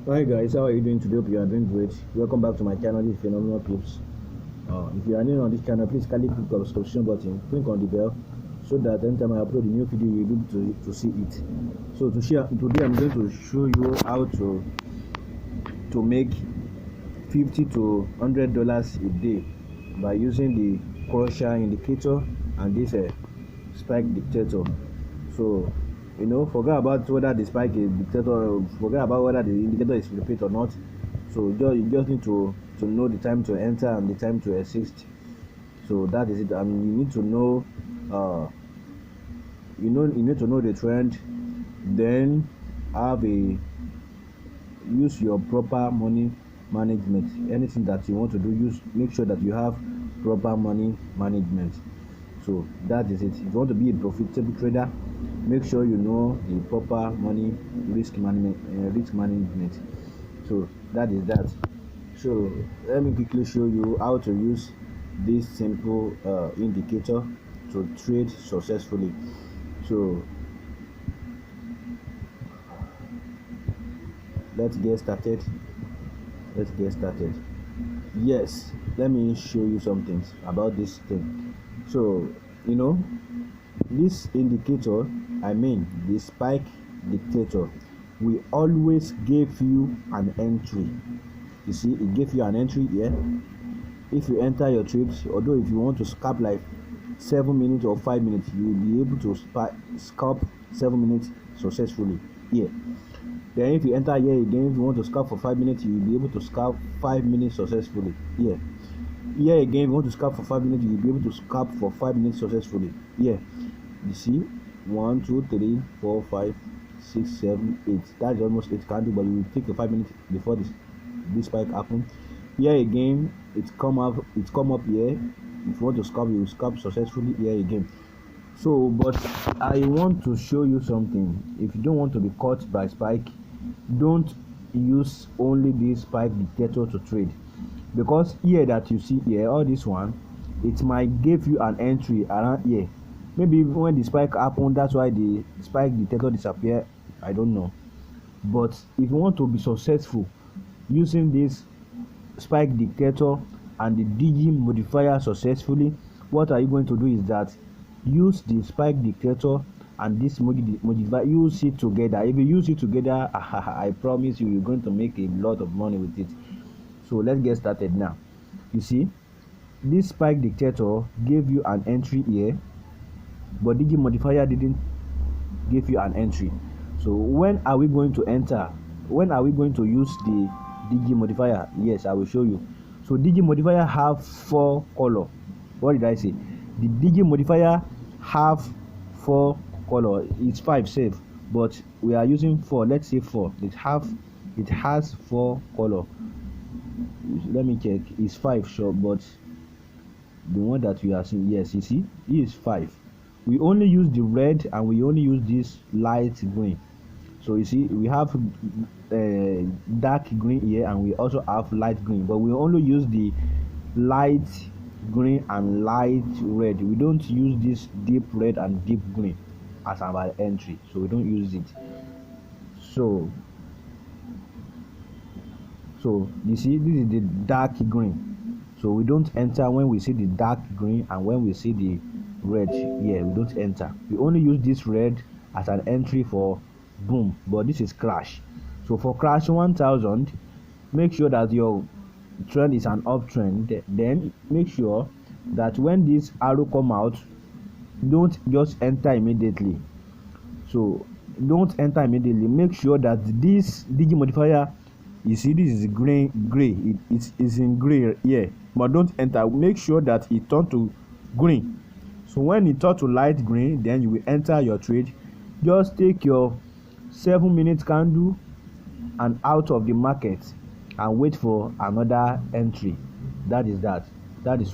Hi guys, how are you doing today? Hope you are doing great. Welcome back to my channel. This is Phenomenal Clips. If you are new on this channel, please kindly click on the subscription button, click on the bell, so that anytime I upload a new video, you'll be able to see it. So today, I'm going to show you how to make 50 to $100 a day by using the crusher indicator and this spike dictator. So forget about whether the spike is dictator, forget about whether the indicator is repeat or not. So you just need to know the time to enter and the time to exit. So that is it. And you need to know you need to know the trend, then have a use your proper money management. Anything that you want to do, make sure that you have proper money management. So that is it. If you want to be a profitable trader, make sure you know the proper money risk management. So that is that. So let me quickly show you how to use this simple indicator to trade successfully. So let's get started. Yes, let me show you some things about this thing. So this indicator, I mean the spike dictator, we always give you an entry. You see, it gave you an entry here. If you enter your trades, although if you want to scalp like 7 minutes or 5 minutes, you will be able to scalp 7 minutes successfully here. Then if you enter here again, if you want to scalp for 5 minutes, you will be able to scalp 5 minutes successfully here. Here again, if you want to scalp for 5 minutes, you will be able to scalp for 5 minutes successfully here. You see, 1 2 3 4 5 6 7 8. That's almost 8 candle, but you will take your 5 minutes before this spike happen. Here again, it's come up here. If you want to scalp, you will scalp successfully here again. So but I want to show you something. If you don't want to be caught by spike, don't use only this spike dictator to trade, because here that you see here, all this one, it might give you an entry around here. Maybe when the spike happened, that's why the spike dictator disappear. I don't know. But if you want to be successful using this spike dictator and the DG modifier successfully, what are you going to do is that use the spike dictator and this modifier, use it together. If you use it together, I promise you're going to make a lot of money with it. So let's get started now. You see, this spike dictator gave you an entry here, but DG modifier didn't give you an entry. So when are we going to enter? When are we going to use the DG modifier? Yes, I will show you. So DG modifier have 4 color. What did I say? The DG modifier have 4 color. It's 5 safe, but we are using 4. Let's say 4. It has 4 color. Let me check. It's 5 sure, but the one that we are seeing, yes, you see, it is 5. We only use the red and we only use this light green. So you see, we have dark green here and we also have light green, but we only use the light green and light red. We don't use this deep red and deep green as our entry, so we don't use it. So you see, this is the dark green, so we don't enter when we see the dark green, and when we see the red here, we don't enter. We only use this red as an entry for boom, but this is crash. So for crash 1000, make sure that your trend is an uptrend. Then make sure that when this arrow come out, don't just enter immediately. So don't enter immediately. Make sure that this DG modifier, you see, this is gray. It is in gray here, but don't enter. Make sure that it turn to green. So when it turn to light green, then you will enter your trade. Just take your 7-minute candle and out of the market and wait for another entry. That is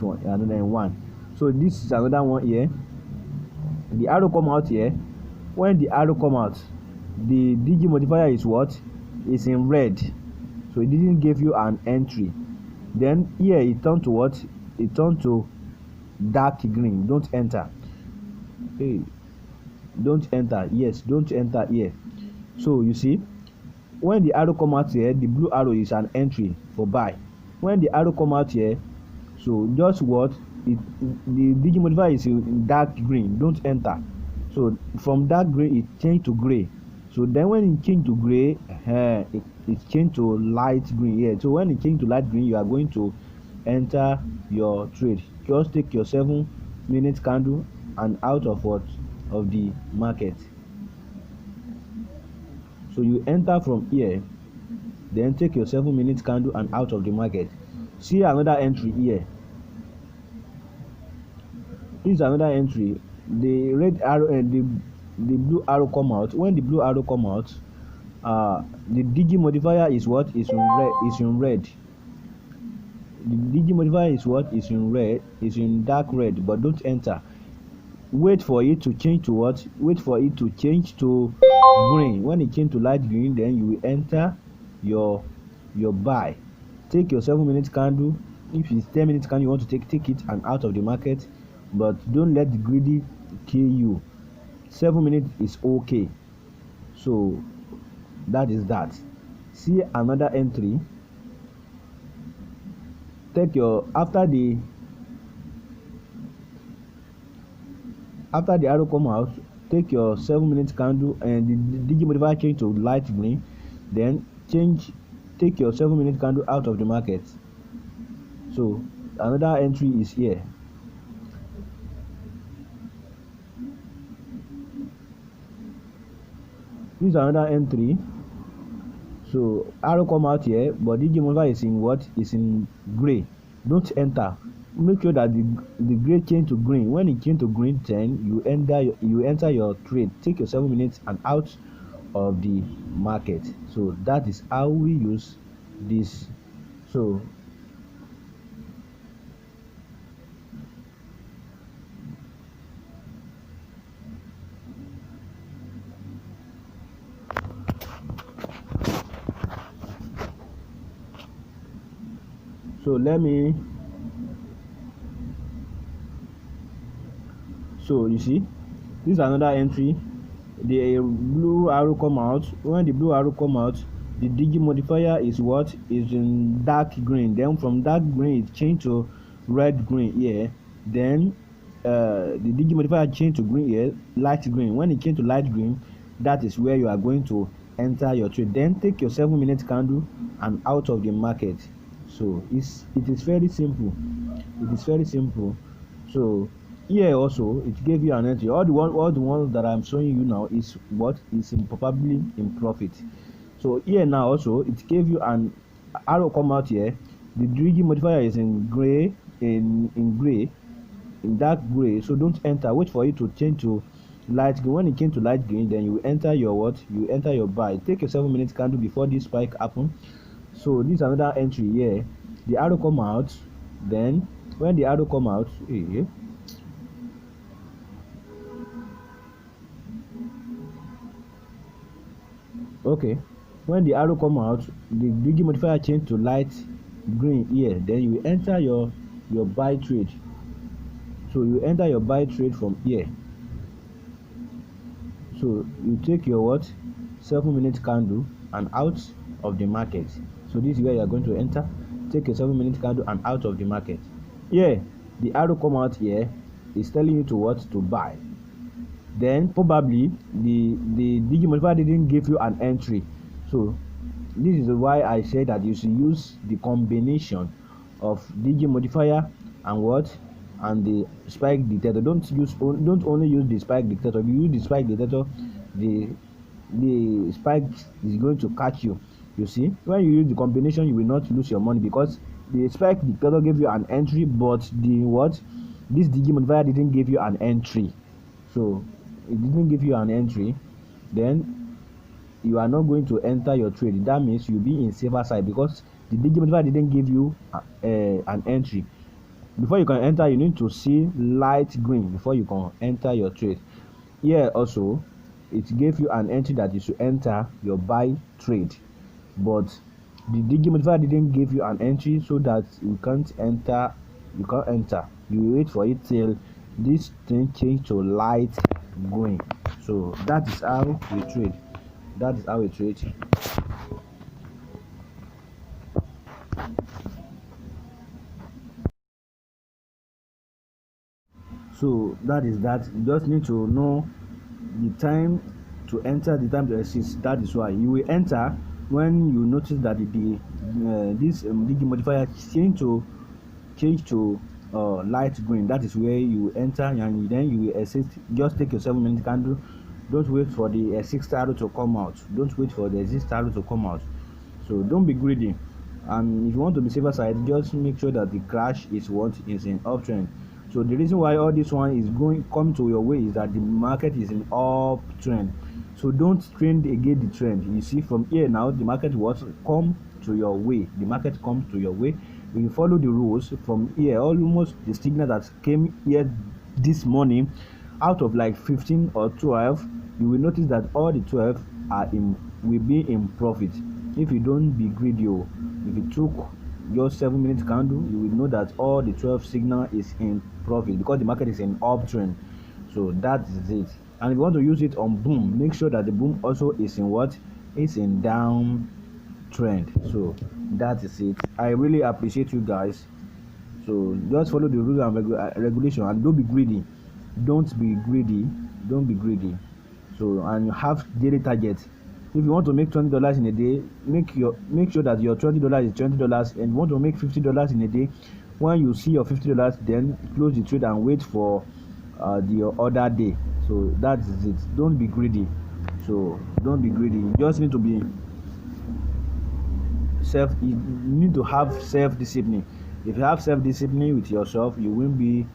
one, another one. So this is another one here. The arrow come out here. When the arrow come out, the DG modifier is what? It's in red, so it didn't give you an entry. Then here it turned to what? It turned to dark green. Don't enter. Hey, don't enter. Yes, don't enter here. So you see, when the arrow come out here, the blue arrow is an entry for buy. When the arrow come out here, so just what it, the digi modifier is in dark green, don't enter. So from dark green it changed to gray. So then when it changed to gray, it changed to light green here. So when it changed to light green, you are going to enter your trade. Just take your 7-minute candle and out of what of the market. So you enter from here, then take your 7-minute candle and out of the market. See another entry here. This is another entry. The red arrow and the blue arrow come out. When the blue arrow come out, the digi modifier is what is in red. The digi modifier is what is in red, is in dark red, but don't enter. Wait for it to change to what? Wait for it to change to green. When it change to light green, then you will enter your buy. Take your 7-minute candle. If it's 10-minute candle you want to take it and out of the market, but don't let the greedy kill you. 7 minutes is okay. So that is that. See another entry. Take your after the arrow come out, take your 7-minute candle and the digi modifier change to light green, then take your 7-minute candle out of the market. So another entry is here. This is another entry. So arrow come out here, but digi modifier is in what? Is in gray. Don't enter. Make sure that the gray change to green. When it change to green, then you enter your trade. Take your 7 minutes and out of the market. So that is how we use this. So let me. So you see, this is another entry. The blue arrow come out. When the blue arrow come out, the digi modifier is what is in dark green. Then from dark green it changed to red green here. Then the digi modifier changed to green here, light green. When it changed to light green, that is where you are going to enter your trade. Then take your 7-minute candle and out of the market. So it is very simple. It is very simple. So here also it gave you an entry. All the ones that I'm showing you now is what is probably in profit. So here now also it gave you an arrow come out here. The digi modifier is in gray, in dark gray. So don't enter. Wait for it to change to light green. When it change to light green, then you enter your what? You enter your buy. Take your 7-minute candle before this spike happen. So this is another entry here. The arrow come out. Then when the arrow come out, okay, when the arrow come out, the digi modifier change to light green here. Then you enter your buy trade. So you enter your buy trade from here. So you take your what? 7-minute candle and out of the market. So this is where you are going to enter. Take a 7-minute candle and out of the market. Here the arrow come out here is telling you to what? To buy. Then probably the digi modifier didn't give you an entry. So this is why I said that you should use the combination of digi modifier and what? And the spike detector. Don't only use the spike detector. If you use the spike detector, the spike is going to catch you. You see, when you use the combination, you will not lose your money, because the spike detector gave you an entry, but this digi modifier didn't give you an entry. So it didn't give you an entry, then you are not going to enter your trade. That means you'll be in safer side, because the digi modifier didn't give you an entry. Before you can enter, you need to see light green before you can enter your trade. Here also it gave you an entry that you should enter your buy trade, but the digi modifier didn't give you an entry, so that you can't enter. You wait for it till this thing change to light green. So that is how we trade. So that is that. You just need to know the time to enter, the time to exit. That is why you will enter when you notice that this DG modifier change to light green. That is where you enter, and then you will exit. Just take your 7-minute candle. Don't wait for the exit arrow to come out. Don't wait for the exit arrow to come out. So don't be greedy, and if you want to be safer side, just make sure that the crash is what is in uptrend. So the reason why all this one is come to your way is that the market is in uptrend. So don't trend against the trend. You see, from here now the market will come to your way. The market comes to your way. If you follow the rules from here, almost the signal that came here this morning, out of like 15 or 12, you will notice that all the 12 will be in profit. If you don't be greedy, if you took your 7-minute candle, you will know that all the 12 signal is in profit because the market is in uptrend. So that is it. And if you want to use it on boom, make sure that the boom also is in what? It's in downtrend. So that is it. I really appreciate you guys. So just follow the rules and regulation, and don't be greedy. Don't be greedy. Don't be greedy. So, and have daily targets. If you want to make $20 in a day, make sure that your $20 is $20, and you want to make $50 in a day. When you see your $50, then close the trade and wait for the other day. So that is it. Don't be greedy. So don't be greedy. You just need to be you need to have self-discipline. If you have self-discipline with yourself, you won't be